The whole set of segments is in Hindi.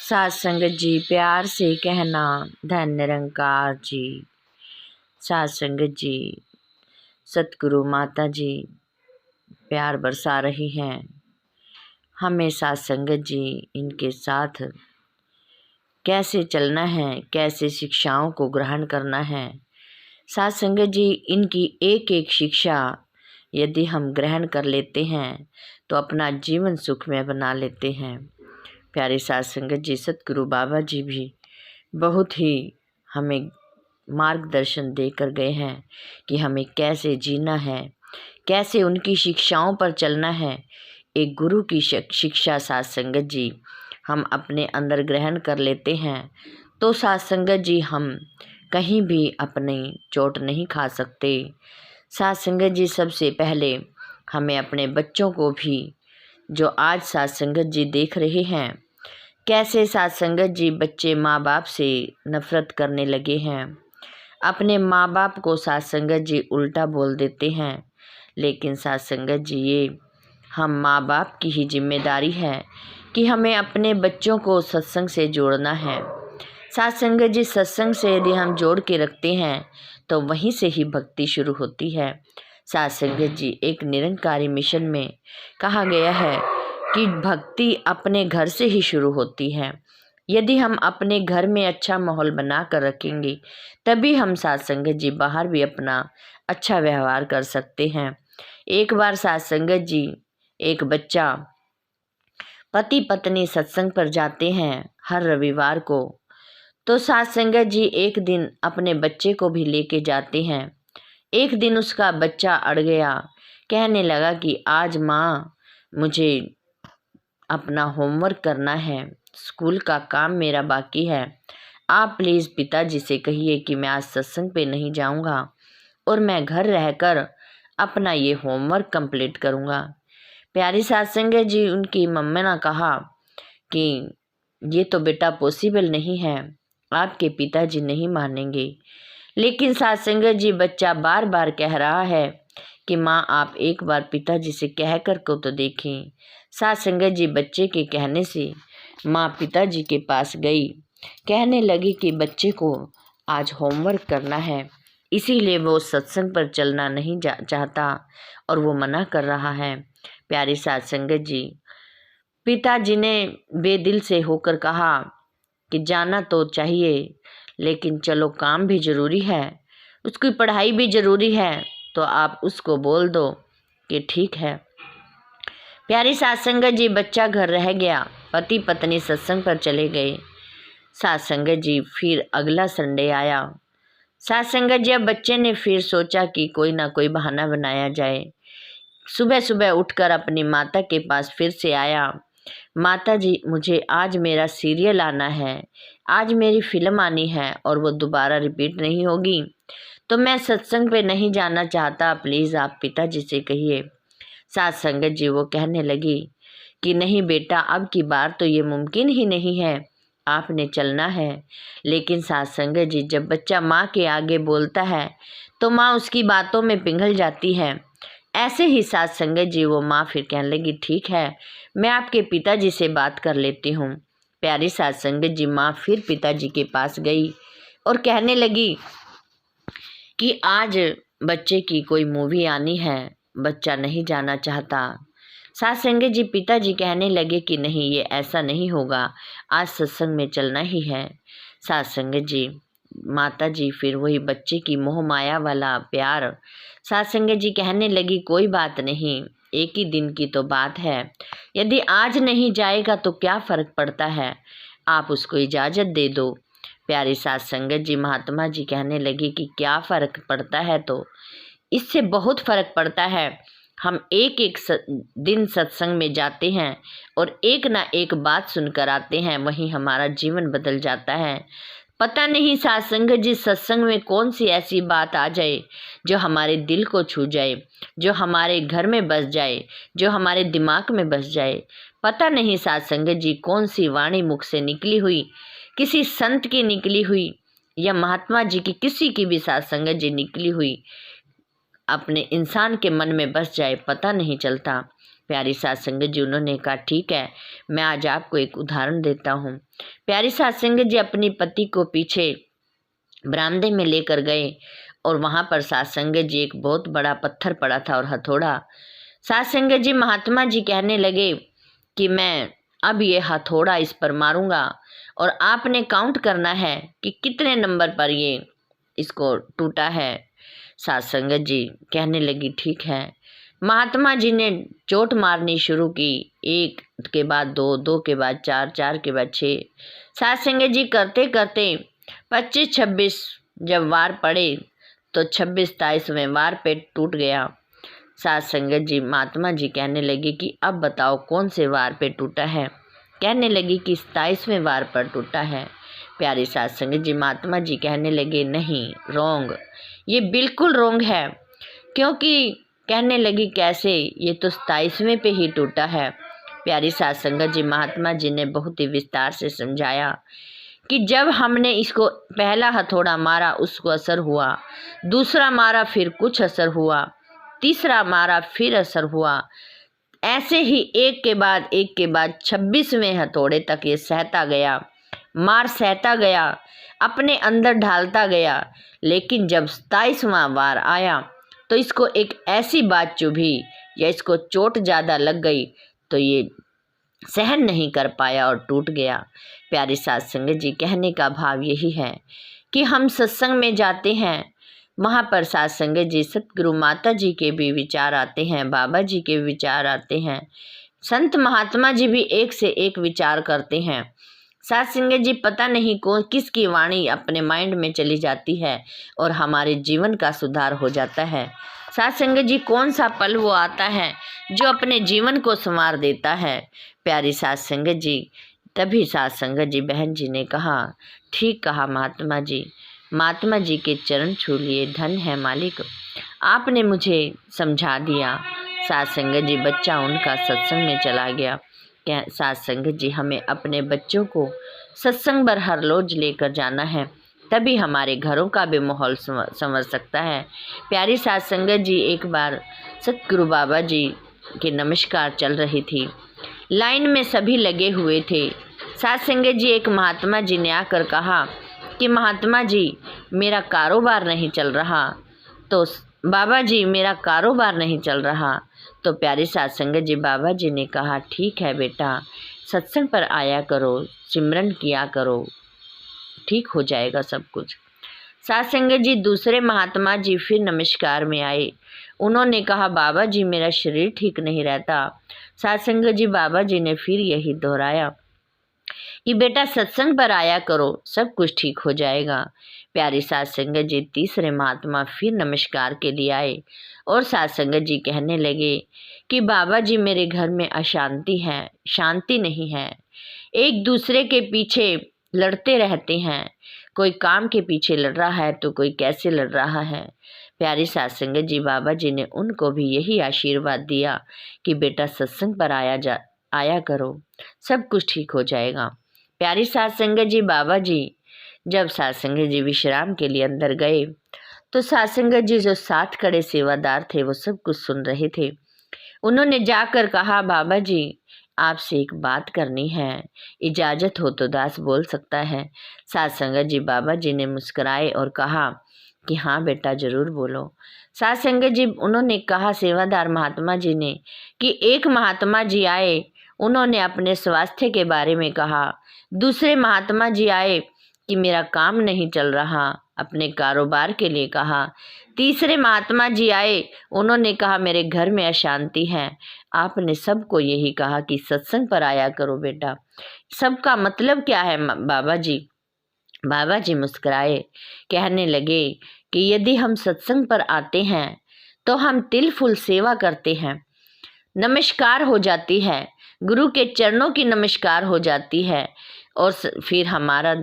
सात संगत जी प्यार से कहना धन निरंकार जी। सात संगत जी सतगुरु माता जी प्यार बरसा रही हैं हमें। सात संगत जी इनके साथ कैसे चलना है, कैसे शिक्षाओं को ग्रहण करना है। सात संगत जी इनकी एक एक शिक्षा यदि हम ग्रहण कर लेते हैं तो अपना जीवन सुखमय बना लेते हैं। प्यारे सात संगत जी सतगुरु बाबा जी भी बहुत ही हमें मार्गदर्शन देकर गए हैं कि हमें कैसे जीना है, कैसे उनकी शिक्षाओं पर चलना है। एक गुरु की शिक्षा सात संगत जी हम अपने अंदर ग्रहण कर लेते हैं तो सात संगत जी हम कहीं भी अपनी चोट नहीं खा सकते। सात संगत जी सबसे पहले हमें अपने बच्चों को भी, जो आज सात संगत जी देख रहे हैं कैसे सात संगत जी बच्चे माँ बाप से नफरत करने लगे हैं, अपने माँ बाप को सात संगत जी उल्टा बोल देते हैं। लेकिन सात संगत जी ये हम माँ बाप की ही जिम्मेदारी है कि हमें अपने बच्चों को सत्संग से जोड़ना है। सात संगत जी सत्संग से यदि हम जोड़ के रखते हैं तो वहीं से ही भक्ति शुरू होती है। सात संगत जी एक निरंकारी मिशन में कहा गया है कि भक्ति अपने घर से ही शुरू होती है। यदि हम अपने घर में अच्छा माहौल बना कर रखेंगे तभी हम सात संगत जी बाहर भी अपना अच्छा व्यवहार कर सकते हैं। एक बार सात संगत जी एक बच्चा पति पत्नी सत्संग पर जाते हैं हर रविवार को, तो सात संगत जी एक दिन अपने बच्चे को भी लेके जाते हैं। एक दिन उसका बच्चा अड़ गया, कहने लगा कि आज माँ मुझे अपना होमवर्क करना है, स्कूल का काम मेरा बाकी है, आप प्लीज़ पिताजी से कहिए कि मैं आज सत्संग पे नहीं जाऊंगा और मैं घर रहकर अपना ये होमवर्क कंप्लीट करूंगा। प्यारी सात संगत जी उनकी मम्मी ने कहा कि ये तो बेटा पॉसिबल नहीं है, आपके पिताजी नहीं मानेंगे। लेकिन सात संगत जी बच्चा बार बार कह रहा है कि माँ आप एक बार पिताजी से कह कर को तो देखें। सात संगत जी बच्चे के कहने से माँ पिताजी के पास गई, कहने लगी कि बच्चे को आज होमवर्क करना है, इसीलिए वो सत्संग पर चलना नहीं चाहता और वो मना कर रहा है। प्यारी सात संगत जी पिताजी ने बेदिल से होकर कहा कि जाना तो चाहिए लेकिन चलो काम भी ज़रूरी है, उसकी पढ़ाई भी ज़रूरी है, तो आप उसको बोल दो कि ठीक है। प्यारी सात संगत जी बच्चा घर रह गया, पति पत्नी सत्संग पर चले गए। सात संगत जी फिर अगला संडे आया। सात संगत जी अब बच्चे ने फिर सोचा कि कोई ना कोई बहाना बनाया जाए। सुबह सुबह उठकर अपनी माता के पास फिर से आया, माता जी मुझे आज मेरा सीरियल आना है, आज मेरी फिल्म आनी है और वो दोबारा रिपीट नहीं होगी, तो मैं सत्संग पे नहीं जाना चाहता, प्लीज़ आप पिताजी से कहिए। सात संगत जी वो कहने लगी कि नहीं बेटा अब की बार तो ये मुमकिन ही नहीं है, आपने चलना है। लेकिन सात संगत जी जब बच्चा माँ के आगे बोलता है तो माँ उसकी बातों में पिघल जाती है। ऐसे ही सात संगत जी वो माँ फिर कहने लगी ठीक है मैं आपके पिताजी से बात कर लेती हूँ। प्यारी सात संगत जी माँ फिर पिताजी के पास गई और कहने लगी कि आज बच्चे की कोई मूवी आनी है, बच्चा नहीं जाना चाहता। सात संगत जी पिताजी कहने लगे कि नहीं ये ऐसा नहीं होगा, आज सत्संग में चलना ही है। सात संगत जी माता जी फिर वही बच्चे की मोह माया वाला प्यार। सात संगत जी कहने लगी कोई बात नहीं, एक ही दिन की तो बात है, यदि आज नहीं जाएगा तो क्या फ़र्क पड़ता है, आप उसको इजाज़त दे दो। प्यारी सात संगत जी महात्मा जी कहने लगी कि क्या फ़र्क पड़ता है, तो इससे बहुत फ़र्क पड़ता है। हम एक एक दिन सत्संग में जाते हैं और एक ना एक बात सुनकर आते हैं, वहीं हमारा जीवन बदल जाता है। पता नहीं सात संगत जी सत्संग में कौन सी ऐसी बात आ जाए जो हमारे दिल को छू जाए, जो हमारे घर में बस जाए, जो हमारे दिमाग में बस जाए। पता नहीं सात संगत जी कौन सी वाणी मुख से निकली हुई, किसी संत की निकली हुई या महात्मा जी की, किसी की भी सात संगत जी निकली हुई अपने इंसान के मन में बस जाए, पता नहीं चलता। प्यारी साध संगत जी उन्होंने कहा ठीक है, मैं आज आपको एक उदाहरण देता हूँ। प्यारी साध संगत जी अपनी पति को पीछे बरामदे में लेकर गए और वहाँ पर साध संगत जी एक बहुत बड़ा पत्थर पड़ा था और हथौड़ा। साध संगत जी महात्मा जी कहने लगे कि मैं अब ये हथौड़ा इस पर मारूंगा और आपने काउंट करना है कि कितने नंबर पर ये इसको टूटा है। साध संगत जी कहने लगी ठीक है। महात्मा जी ने चोट मारनी शुरू की, एक के बाद दो, दो के बाद चार, चार के बाद 6। साध संगत जी करते करते 25-26 जब वार पड़े तो 26-27वें वार पे टूट गया। साध संगत जी महात्मा जी कहने लगी कि अब बताओ कौन से वार पे टूटा है। कहने लगी कि 27वें वार पर टूटा है। प्यारी साध संगत जी महात्मा जी कहने लगे नहीं, रोंग, ये बिल्कुल रोंग है। क्योंकि कहने लगी कैसे, ये तो 27वें पे ही टूटा है। प्यारी साध संगत जी महात्मा जी ने बहुत ही विस्तार से समझाया कि जब हमने इसको पहला हथौड़ा मारा उसको असर हुआ, दूसरा मारा फिर कुछ असर हुआ, तीसरा मारा फिर असर हुआ, ऐसे ही एक के बाद 26वें हथौड़े तक ये सहता गया, मार सहता गया, अपने अंदर ढालता गया। लेकिन जब 27वां वार आया तो इसको एक ऐसी बात चुभी या इसको चोट ज़्यादा लग गई तो ये सहन नहीं कर पाया और टूट गया। प्यारी साध संगत जी कहने का भाव यही है कि हम सत्संग में जाते हैं, वहाँ पर साध संगत जी सतगुरु माता जी के भी विचार आते हैं, बाबा जी के विचार आते हैं, संत महात्मा जी भी एक से एक विचार करते हैं। साध संगत जी पता नहीं कौन किसकी वाणी अपने माइंड में चली जाती है और हमारे जीवन का सुधार हो जाता है। साध संगत जी कौन सा पल वो आता है जो अपने जीवन को संवार देता है। प्यारी साध संगत जी, तभी साध संगत जी बहन जी ने कहा ठीक कहा महात्मा जी, महात्मा जी के चरण छू लिए, धन है मालिक, आपने मुझे समझा दिया। साध संगत जी बच्चा उनका सत्संग में चला गया। साध संगत जी हमें अपने बच्चों को सत्संग पर हर रोज लेकर जाना है, तभी हमारे घरों का भी माहौल संवर सकता है। प्यारी साध संगत जी एक बार सतगुरु बाबा जी के नमस्कार चल रही थी, लाइन में सभी लगे हुए थे। साध संगत जी एक महात्मा जी ने आकर कहा कि महात्मा जी मेरा कारोबार नहीं चल रहा, तो बाबा जी मेरा कारोबार नहीं चल रहा। तो प्यारी साध संगत जी बाबा जी ने कहा ठीक है बेटा, सत्संग पर आया करो, सिमरन किया करो, ठीक हो जाएगा सब कुछ। साध संगत जी दूसरे महात्मा जी फिर नमस्कार में आए, उन्होंने कहा बाबा जी मेरा शरीर ठीक नहीं रहता। साध संगत जी बाबा जी ने फिर यही दोहराया कि बेटा सत्संग पर आया करो, सब कुछ ठीक हो जाएगा। प्यारी साध संगत जी तीसरे महात्मा फिर नमस्कार के लिए आए और साध संगत जी कहने लगे कि बाबा जी मेरे घर में अशांति है, शांति नहीं है, एक दूसरे के पीछे लड़ते रहते हैं, कोई काम के पीछे लड़ रहा है तो कोई कैसे लड़ रहा है। प्यारी साध संगत जी बाबा जी ने उनको भी यही आशीर्वाद दिया कि बेटा सत्संग पर आया करो, सब कुछ ठीक हो जाएगा। प्यारी साध संगत जी बाबा जी जब साध संगत जी विश्राम के लिए अंदर गए तो साध संगत जी जो साथ खड़े सेवादार थे वो सब कुछ सुन रहे थे। उन्होंने जाकर कहा बाबा जी आपसे एक बात करनी है, इजाज़त हो तो दास बोल सकता है। साध संगत जी बाबा जी ने मुस्कुराए और कहा कि हाँ बेटा ज़रूर बोलो। साध संगत जी उन्होंने कहा सेवादार महात्मा जी ने कि एक महात्मा जी आए, उन्होंने अपने स्वास्थ्य के बारे में कहा, दूसरे महात्मा जी आए कि मेरा काम नहीं चल रहा, अपने कारोबार के लिए कहा, तीसरे महात्मा जी आए, उन्होंने कहा मेरे घर में अशांति है। आपने सबको यही कहा कि सत्संग पर आया करो बेटा, सबका मतलब क्या है बाबा जी? बाबा जी मुस्कुराए, कहने लगे कि यदि हम सत्संग पर आते हैं तो हम तिल फुल सेवा करते हैं, नमस्कार हो जाती है, गुरु के चरणों की नमस्कार हो जाती है और फिर हमारा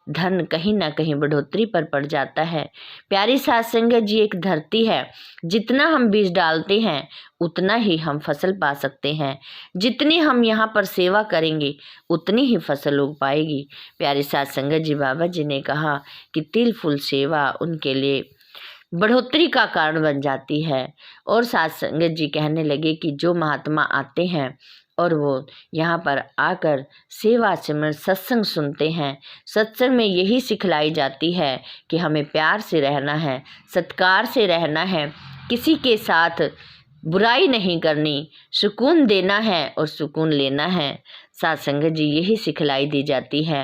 धन कहीं ना कहीं बढ़ोतरी पर पड़ जाता है। प्यारी साध संगत जी एक धरती है, जितना हम बीज डालते हैं उतना ही हम फसल पा सकते हैं, जितनी हम यहाँ पर सेवा करेंगे उतनी ही फसल उग पाएगी। प्यारी साध संगत जी बाबा जी ने कहा कि तिल फुल सेवा उनके लिए बढ़ोतरी का कारण बन जाती है। और साथ संगत जी कहने लगे कि जो महात्मा आते हैं और वो यहाँ पर आकर सेवा सिमरन सत्संग सुनते हैं, सत्संग में यही सिखलाई जाती है कि हमें प्यार से रहना है, सत्कार से रहना है, किसी के साथ बुराई नहीं करनी, सुकून देना है और सुकून लेना है। साथ संगत जी यही सिखलाई दी जाती है।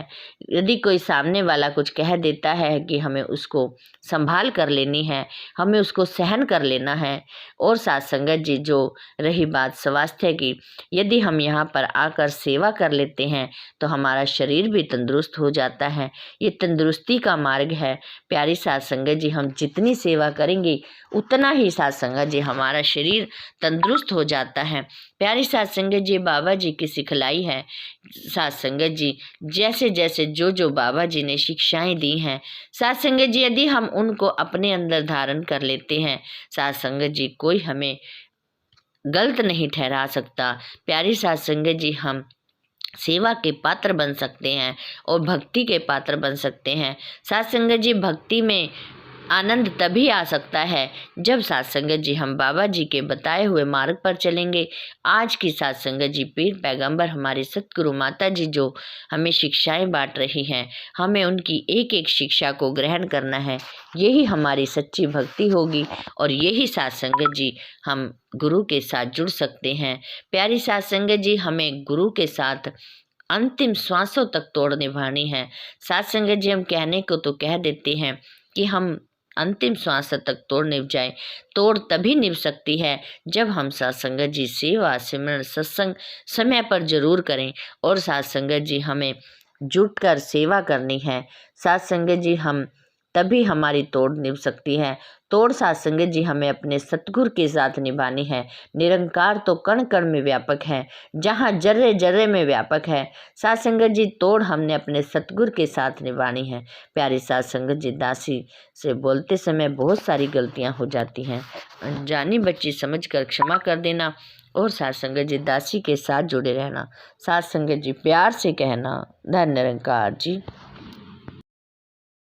यदि कोई सामने वाला कुछ कह देता है कि हमें उसको संभाल कर लेनी है, हमें उसको सहन कर लेना है। और साथ संगत जी जो रही बात स्वास्थ्य की, यदि हम यहाँ पर आकर सेवा कर लेते हैं तो हमारा शरीर भी तंदुरुस्त हो जाता है। ये तंदुरुस्ती का मार्ग है। प्यारी साथ संगत जी, हम जितनी सेवा करेंगे उतना ही साथ संगत जी हमारा शरीर तंदुरुस्त हो जाता है। प्यारी साथ संगत जी बाबा जी की सिखलाई है। साथ संगत जी जैसे जैसे जो जो बाबा जी ने शिक्षाएं दी हैं, साथ संगत जी यदि हम उनको अपने अंदर धारण कर लेते हैं, साथ संगत जी कोई हमें गलत नहीं ठहरा सकता। प्यारी साथ संगत जी हम सेवा के पात्र बन सकते हैं और भक्ति के पात्र बन सकते हैं। साथ संगत जी भक्ति में आनंद तभी आ सकता है जब साथ संगत जी हम बाबा जी के बताए हुए मार्ग पर चलेंगे। आज की साथ संगत जी पीर पैगंबर हमारी सतगुरु माता जी जो हमें शिक्षाएं बांट रही हैं, हमें उनकी एक एक शिक्षा को ग्रहण करना है। यही हमारी सच्ची भक्ति होगी और यही साथ संगत जी हम गुरु के साथ जुड़ सकते हैं। प्यारी साथ संगत जी हमें गुरु के साथ अंतिम श्वासों तक तोड़ निभानी है। साथ संगत जी हम कहने को तो कह देते हैं कि हम अंतिम श्वास तक तोड़ निभ जाए। तोड़ तभी निभ सकती है जब हम साथ संगत जी सेवा सिमरन सत्संग समय पर जरूर करें। और साथ संगत जी हमें जुटकर सेवा करनी है। साथ संगत जी हम तभी हमारी तोड़ निभ सकती है। तोड़ साथ संगत जी हमें अपने सतगुरु के साथ निभानी है। निरंकार तो कण कण में व्यापक है, जहाँ जर्रे जर्रे में व्यापक है। साथ संगत जी तोड़ हमने अपने सतगुरु के साथ निभानी है। प्यारी साथ संगत जी दासी से बोलते समय बहुत सारी गलतियाँ हो जाती हैं, अनजानी बच्ची समझ कर क्षमा कर देना। और साथ संगत जी दासी के साथ जुड़े रहना। साथ संगत जी प्यार से कहना, धन्य निरंकार जी।